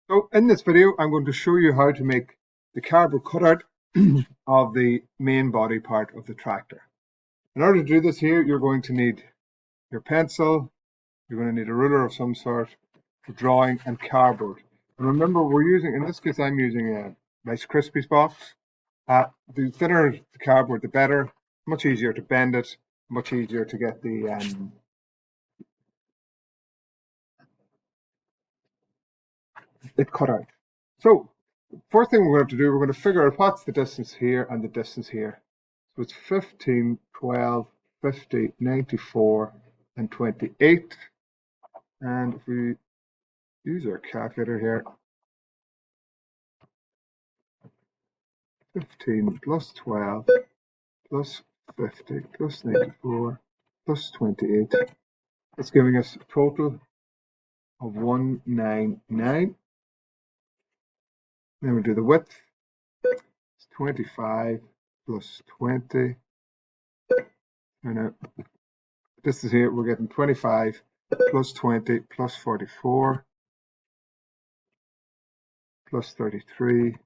So in this video, I'm going to show you how to make the cardboard cutout of the main body part of the tractor. In order to do this here, you're going to need your pencil, you're going to need a ruler of some sort for drawing, and cardboard. And remember, in this case, I'm using a Rice Krispies box. The thinner the cardboard, the better. Much easier to bend it, much easier to get it cut out. So first thing we're going to do, we're going to figure out what's the distance here and the distance here. So it's 15, 12, 50, 94, and 28. And if we use our calculator here, 15 plus 12 plus 50 plus 94 plus 28, it's giving us a total of 199. Then we do the width. It's 25 plus 20. And now this is here, we're getting 25 plus 20 plus 44 plus 33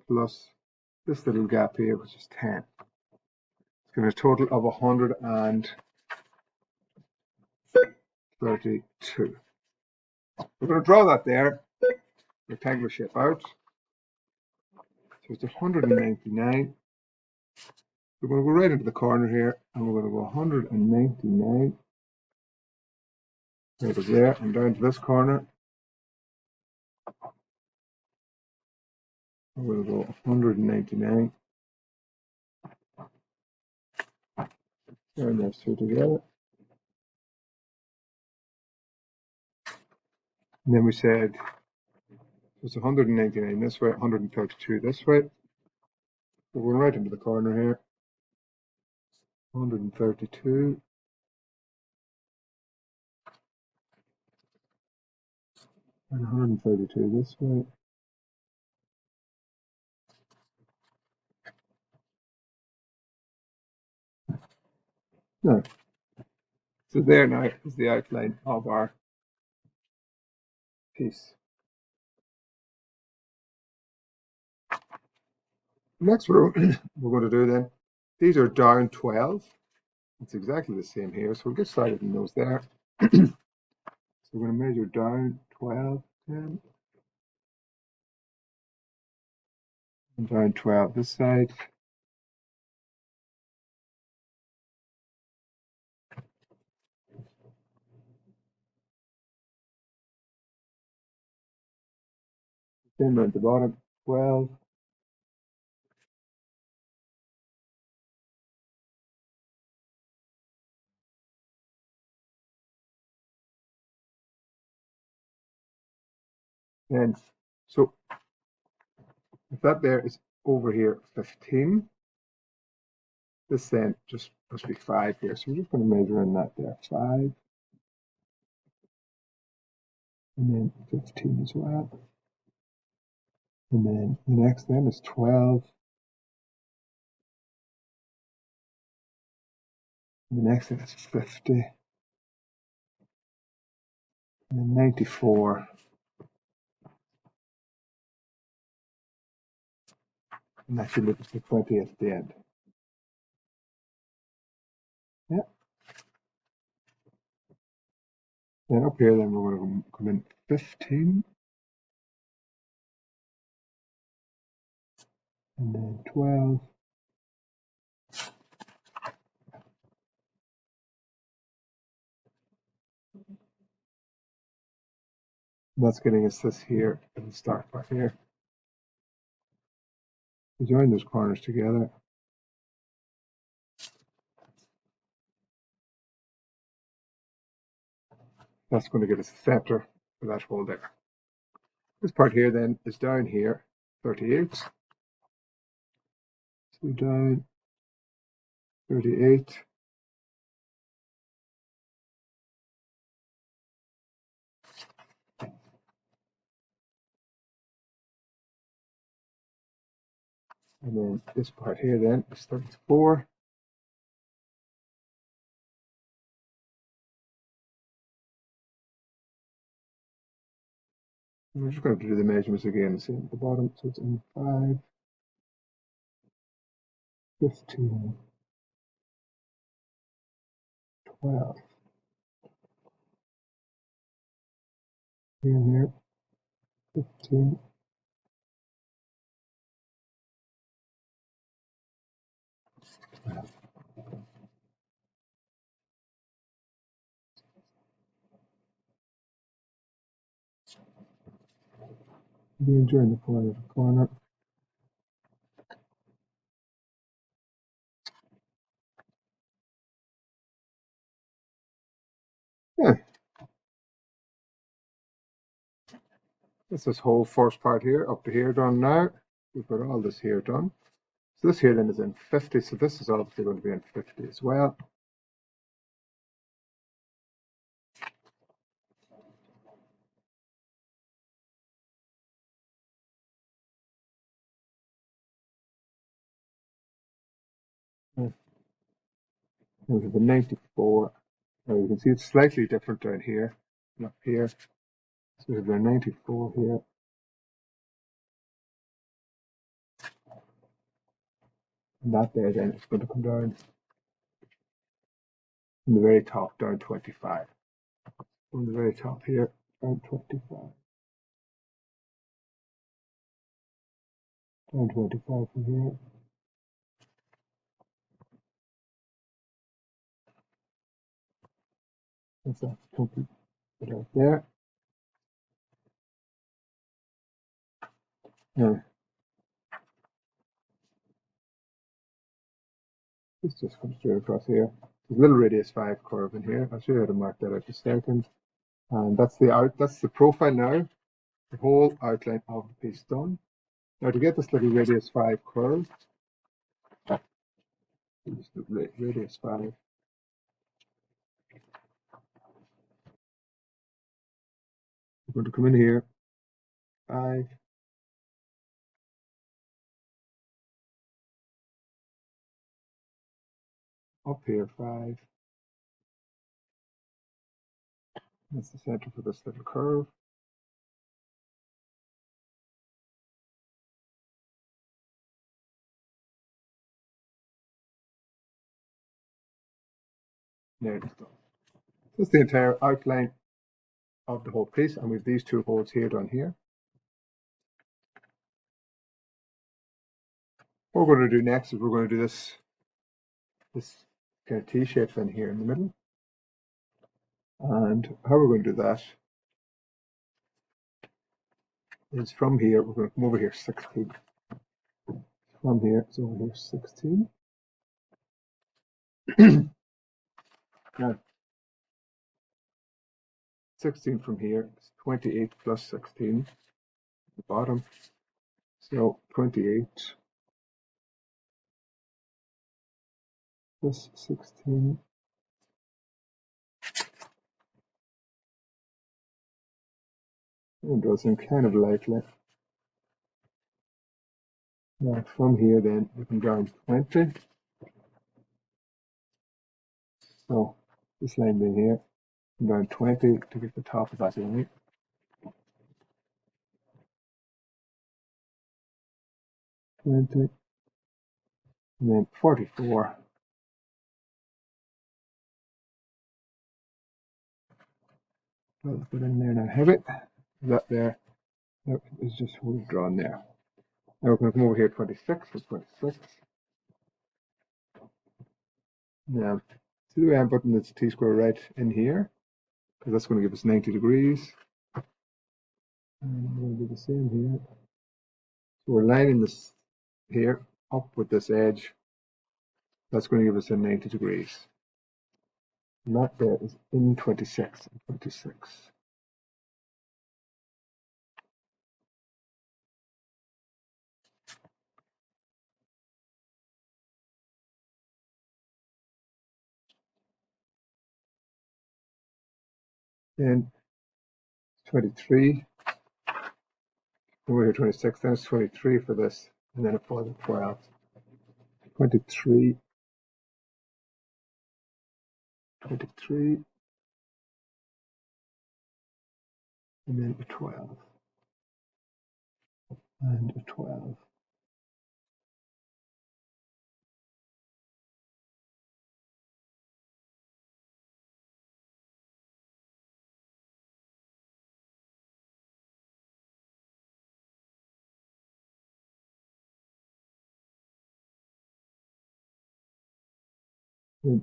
plus this little gap here, which is 10. It's giving a total of 132. We're going to draw that there, rectangular shape out. So it's 199. We're going to go right into the corner here, and we're going to go 199 right over there, and down to this corner. We're going to go 199. Join those two together. And then we said it's 199 this way, 132 this way. So we're right into the corner here. 132. And 132 this way. No. So there now is the outline of our piece. Next we're going to do then, these are down 12. It's exactly the same here, so we'll get started in those there. So we're going to measure down 12, 10, and down 12 this side. Then down the bottom, 12. And so if that there is over here 15, this then just must be 5 here. So we're just going to measure in that there, 5. And then 15 as well. And then the next then is 12. And the next thing is 50. And then 94. And that should leave us the 20 at the end. Yeah. Then up here, then we're going to come in 15. And then 12. And that's getting us this here at the start part here. We join those corners together. That's going to get us the center for that hole there. This part here then is down here, 38. So down 38. And then this part here then is 34. we're just going to do the measurements again, see at the bottom, so it's in 5, 15, 12, here, 15, be enjoying the corner of the corner. Yeah, that's this whole first part here, up to here done now. We've got all this here done. So this here then is in 50, so this is obviously going to be in 50 as well. And we have the 94. Now you can see it's slightly different down here and up here. So we have the 94 here. And that there then is going to come down from the very top down 25. From the very top here, down 25. Down 25 from here. That's that 20 right there. Now, this just comes straight across here. There's a little radius 5 curve in here. I'll show you how to mark that out in a second. And that's the profile now. The whole outline of the piece done. Now to get this little radius 5 curve, just the radius 5. We're going to come in here, 5, up here 5. That's the center for this little curve. There it is done. That's the entire outline of the whole piece, and with these two holes here done here. What we're going to do next is we're going to do this kind of T-shape in here in the middle. And how we're going to do that is from here, we're going to come over here 16. From here, it's over here 16. Now, 16 from here is 28 plus 16 at the bottom. So 28 plus 16. And draw some kind of lightly. Now from here then we can down 20. So this line in here, down 20 to get the top of that line. 20, and then 44. I'll put in there now. Have it. That there. That is just what we've drawn there. Now we're going to come over here 26 for 26. Now, see the way I'm putting this T-square right in here? Because that's going to give us 90 degrees. And we're going to do the same here. So we're lining this here up with this edge. That's going to give us a 90 degrees. And that there is in 26 and 26. Then 23. Over here 26, then it's 23 for this, and then a further 12. 23, 23, and then a 12. and a 12. The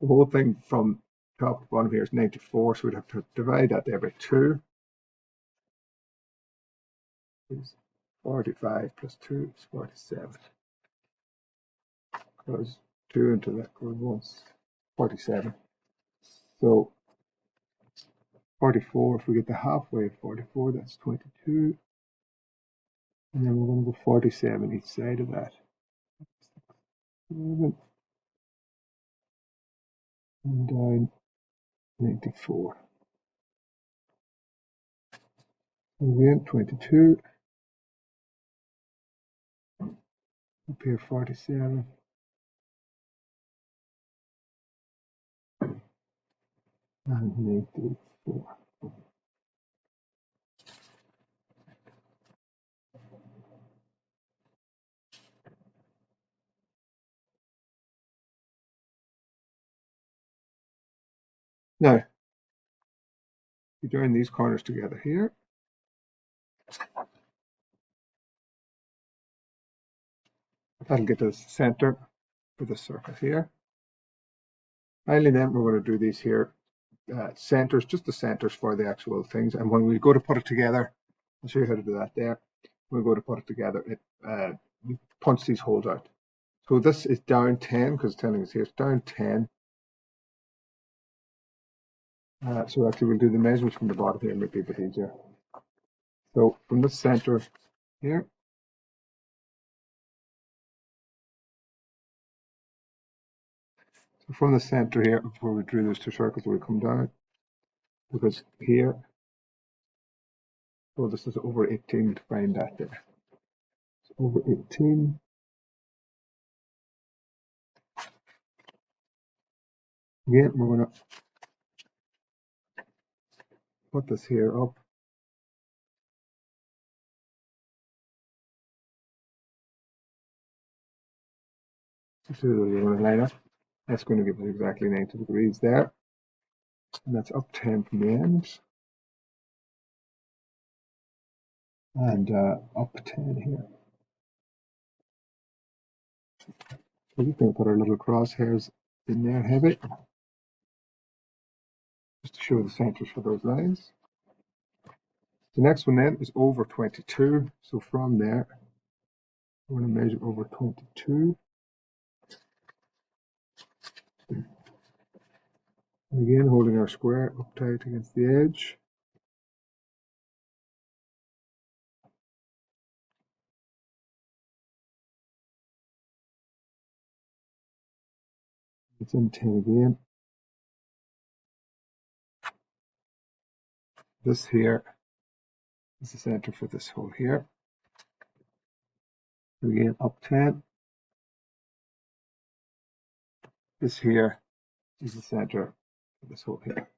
whole thing from top to bottom here is 94, so we'd have to divide that there by 2. Is 45 plus 2 is 47. Because 2 into that goes once, 47. So 44, if we get the halfway of 44, that's 22. And then we're going to go 47 each side of that. 11, and down 94. Again, 22. Up here, 47. And 94. Now, you join these corners together here. That'll get us the center for the circle here. Finally, then we're going to do these here centers, just the centers for the actual things. And when we go to put it together, I'll show you how to do that there. When we go to put it together, we punch these holes out. So this is down 10 because it's telling us here it's down 10. So actually we'll do the measurements from the bottom here and make it a bit easier. So from the center here, so from the center here, before we drew those 2 circles, we come down, because here, so this is over 18 to find that there. So over 18. Again, we're going to put this here up. So we're going to line up. That's going to give us exactly 90 degrees there. And that's up 10 from the ends. And up 10 here. So we're just going to put our little crosshairs in there heavy, just to show the centers for those lines. The next one then is over 22. So from there, we're going to measure over 22. And again, holding our square up tight against the edge. It's in 10 again. This here is the center for this hole here. Again, up 10. This here is the center for this hole here.